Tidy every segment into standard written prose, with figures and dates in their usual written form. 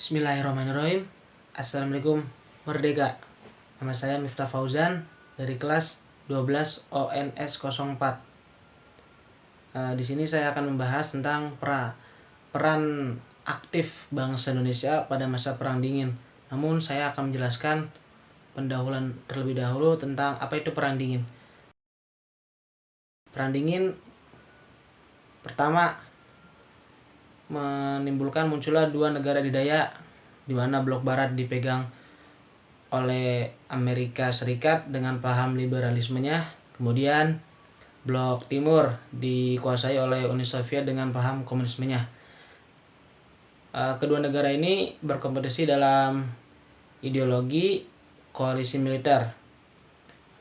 Bismillahirrahmanirrahim. Assalamualaikum Merdeka. Nama saya Miftah Fauzan dari kelas 12 ONS 04. Di sini saya akan membahas tentang peran aktif bangsa Indonesia pada masa Perang Dingin. Namun saya akan menjelaskan pendahuluan terlebih dahulu tentang apa itu Perang Dingin. Perang Dingin pertama menimbulkan munculnya dua negara adidaya di mana blok barat dipegang oleh Amerika Serikat dengan paham liberalismenya, kemudian blok timur dikuasai oleh Uni Soviet dengan paham komunismenya. Kedua negara ini berkompetisi dalam ideologi koalisi militer.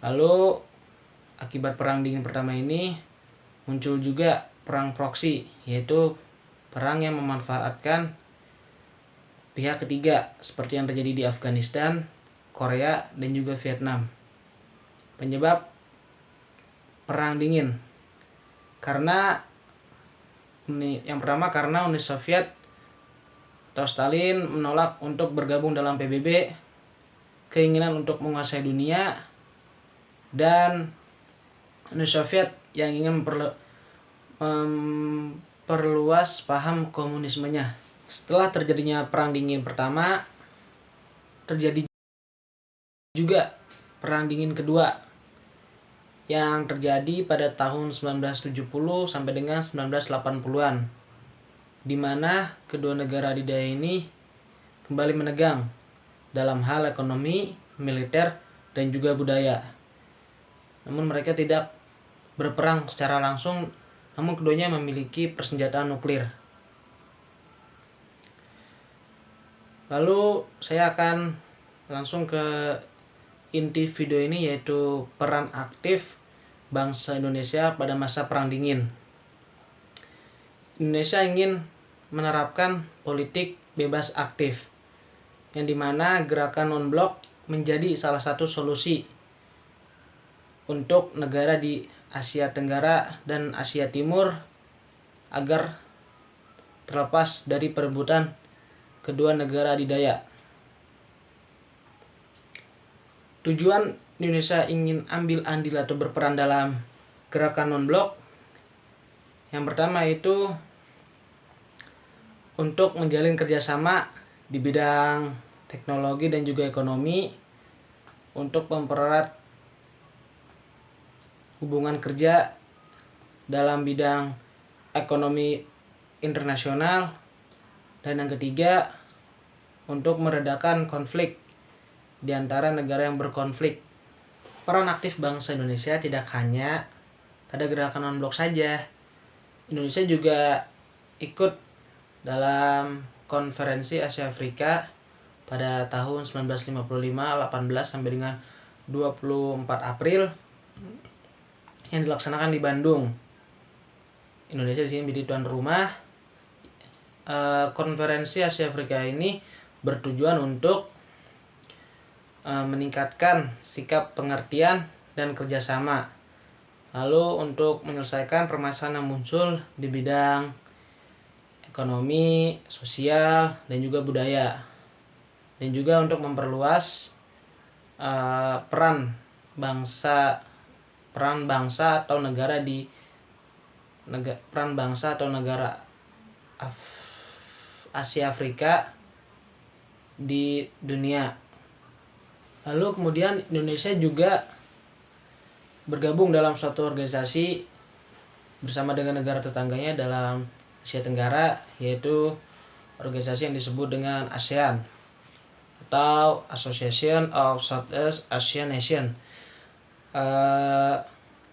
Lalu akibat Perang Dingin pertama ini muncul juga perang proksi, yaitu perang yang memanfaatkan pihak ketiga seperti yang terjadi di Afghanistan, Korea, dan juga Vietnam. Penyebab Perang Dingin yang pertama karena Uni Soviet atau Stalin menolak untuk bergabung dalam PBB, keinginan untuk menguasai dunia, dan Uni Soviet yang ingin memperluas paham komunismenya. Setelah terjadinya Perang Dingin pertama, terjadi juga Perang Dingin kedua yang terjadi pada tahun 1970 sampai dengan 1980-an, di mana kedua negara adidaya ini kembali menegang dalam hal ekonomi, militer, dan juga budaya. Namun mereka tidak berperang secara langsung, namun keduanya memiliki persenjataan nuklir. Lalu saya akan langsung ke inti video ini, yaitu peran aktif bangsa Indonesia pada masa Perang Dingin. Indonesia ingin menerapkan politik bebas aktif, yang dimana gerakan non-blok menjadi salah satu solusi untuk negara di Asia Tenggara dan Asia Timur agar terlepas dari perebutan kedua negara adidaya. Tujuan Indonesia ingin ambil andil atau berperan dalam gerakan non-blok yang pertama itu untuk menjalin kerjasama di bidang teknologi dan juga ekonomi, untuk mempererat hubungan kerja dalam bidang ekonomi internasional, dan yang ketiga untuk meredakan konflik di antara negara yang berkonflik. Peran aktif bangsa Indonesia tidak hanya pada gerakan non-blok saja. Indonesia juga ikut dalam konferensi Asia Afrika pada tahun 1955, 18 sampai dengan 24 April yang dilaksanakan di Bandung. Indonesia di sini menjadi tuan rumah. Konferensi Asia Afrika ini bertujuan untuk meningkatkan sikap pengertian dan kerjasama, lalu untuk menyelesaikan permasalahan yang muncul di bidang ekonomi, sosial, dan juga budaya, dan juga untuk memperluas peran bangsa atau negara Asia Afrika di dunia. Lalu kemudian Indonesia juga bergabung dalam suatu organisasi bersama dengan negara tetangganya dalam Asia Tenggara, yaitu organisasi yang disebut dengan ASEAN atau Association of Southeast Asian Nations,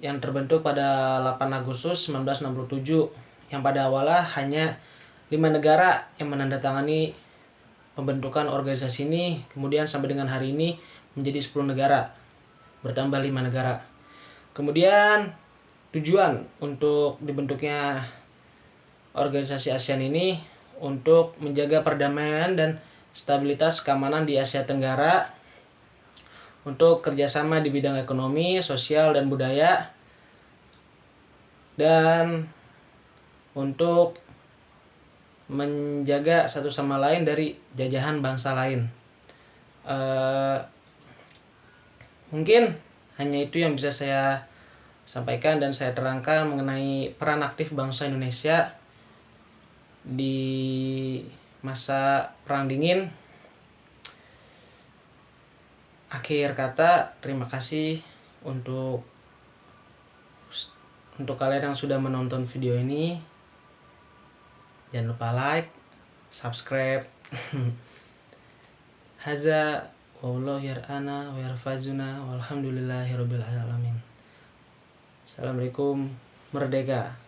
yang terbentuk pada 8 Agustus 1967, yang pada awalnya hanya 5 negara yang menandatangani pembentukan organisasi ini, kemudian sampai dengan hari ini menjadi 10 negara, bertambah 5 negara. Kemudian tujuan untuk dibentuknya organisasi ASEAN ini untuk menjaga perdamaian dan stabilitas keamanan di Asia Tenggara, untuk kerjasama di bidang ekonomi, sosial, dan budaya, dan untuk menjaga satu sama lain dari jajahan bangsa lain. Mungkin hanya itu yang bisa saya sampaikan dan saya terangkan mengenai peran aktif bangsa Indonesia di masa Perang Dingin. Akhir kata, terima kasih untuk kalian yang sudah menonton video ini. Jangan lupa like, subscribe. Haza wallahu yar'ana wa yarfazuna walhamdulillahirabbil alamin. Assalamualaikum, merdeka.